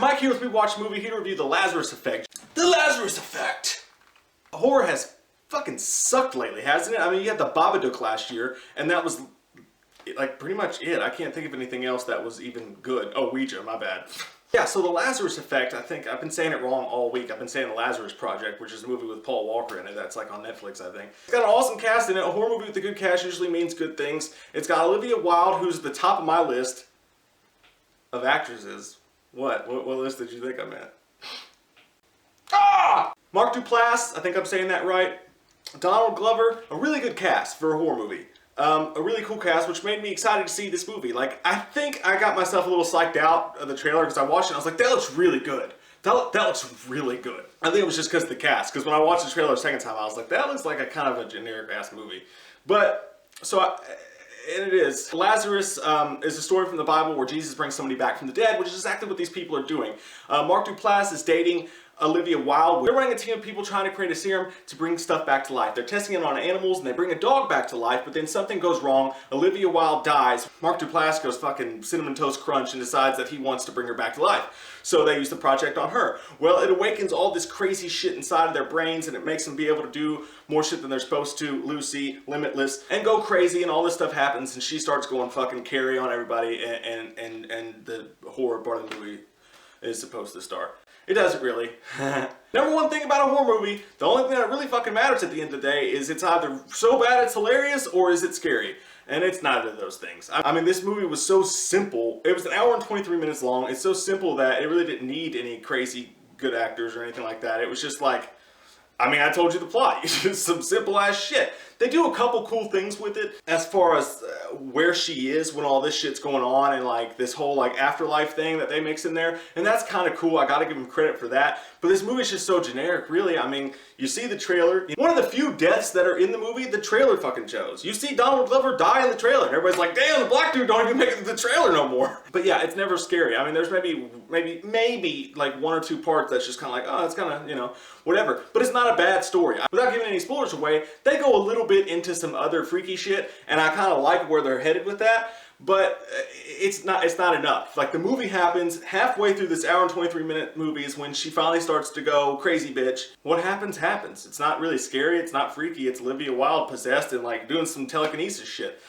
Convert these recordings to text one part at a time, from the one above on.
Mike here with We Watch Movie, here to review The Lazarus Effect. The Lazarus Effect! Horror has fucking sucked lately, hasn't it? I mean, you had the Babadook last year, and that was, like, pretty much it. I can't think of anything else that was even good. Oh, Ouija, my bad. Yeah, so The Lazarus Effect, I think, I've been saying it wrong all week. I've been saying The Lazarus Project, which is a movie with Paul Walker in it. That's like on Netflix, I think. It's got an awesome cast in it. A horror movie with a good cast usually means good things. It's got Olivia Wilde, who's at the top of my list of actresses. What list did you think I'm at? Ah! Mark Duplass, I think I'm saying that right. Donald Glover, a really good cast for a horror movie. A really cool cast, which made me excited to see this movie. Like, I think I got myself a little psyched out of the trailer because I watched it and I was like, that looks really good. That looks really good. I think it was just because of the cast. Because when I watched the trailer the second time, I was like, that looks like a kind of a generic-ass movie. But, and it is. Lazarus is a story from the Bible where Jesus brings somebody back from the dead, which is exactly what these people are doing. Mark Duplass is dating Olivia Wilde. They're running a team of people trying to create a serum to bring stuff back to life. They're testing it on animals and they bring a dog back to life, but then something goes wrong. Olivia Wilde dies. Mark Duplass goes fucking Cinnamon Toast Crunch and decides that he wants to bring her back to life. So they use the project on her. Well, it awakens all this crazy shit inside of their brains and it makes them be able to do more shit than they're supposed to. Lucy, Limitless, and go crazy, and all this stuff happens and she starts going fucking carry on everybody, and the horror part of the movie is supposed to start. It doesn't really. Number one thing about a horror movie, the only thing that really fucking matters at the end of the day is it's either so bad it's hilarious or is it scary. And it's neither of those things. I mean, this movie was so simple. It was an hour and 23 minutes long. It's so simple that it really didn't need any crazy good actors or anything like that. It was just like, I mean, I told you the plot. It's just some simple ass shit. They do a couple cool things with it as far as where she is when all this shit's going on, and like this whole like afterlife thing that they mix in there. And that's kind of cool. I gotta give them credit for that. But this movie's just so generic, really. I mean, you see the trailer. One of the few deaths that are in the movie, the trailer fucking shows. You see Donald Glover die in the trailer. And everybody's like, damn, the black dude don't even make it to the trailer no more. But yeah, it's never scary. I mean, there's maybe like one or two parts that's just kind of like, oh, it's kind of, you know, whatever. But it's not a bad story. Without giving any spoilers away, they go a little bit into some other freaky shit, and I kind of like where they're headed with that, but it's not enough. Like, the movie happens halfway through this hour and 23 minute movie is when she finally starts to go crazy bitch. What happens happens. It's not really scary, it's not freaky, it's Olivia Wilde possessed and like doing some telekinesis shit.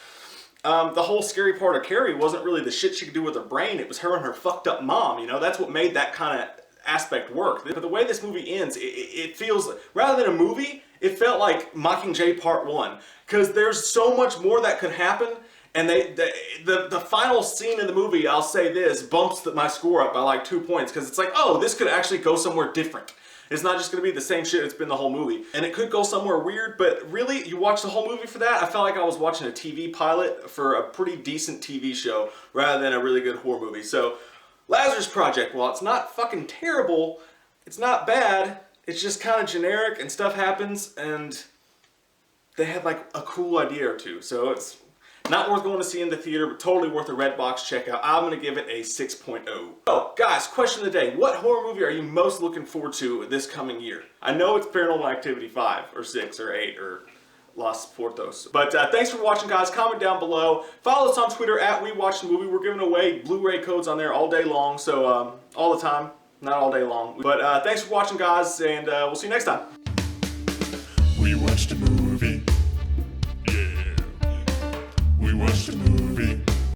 The whole scary part of Carrie wasn't really the shit she could do with her brain, it was her and her fucked up mom, you know? That's what made that kind of aspect work. But the way this movie ends, it feels, rather than a movie, it felt like Mockingjay Part 1. Because there's so much more that could happen, and the final scene in the movie, I'll say this, bumps my score up by like 2 points, because it's like, oh, this could actually go somewhere different. It's not just going to be the same shit it's been the whole movie. And it could go somewhere weird, but really, you watch the whole movie for that? I felt like I was watching a TV pilot for a pretty decent TV show, rather than a really good horror movie. So, Lazarus Project, well, it's not fucking terrible, it's not bad, it's just kind of generic and stuff happens, and they had like a cool idea or two. So it's not worth going to see in the theater, but totally worth a Redbox checkout. I'm going to give it a 6.0. Oh, guys, question of the day. What horror movie are you most looking forward to this coming year? I know it's Paranormal Activity 5, or 6, or 8, or Los Portos. But thanks for watching, guys. Comment down below. Follow us on Twitter at We Watch the Movie. We're giving away Blu-ray codes on there all day long, so all the time. Not all day long. But thanks for watching, guys, and we'll see you next time. We watched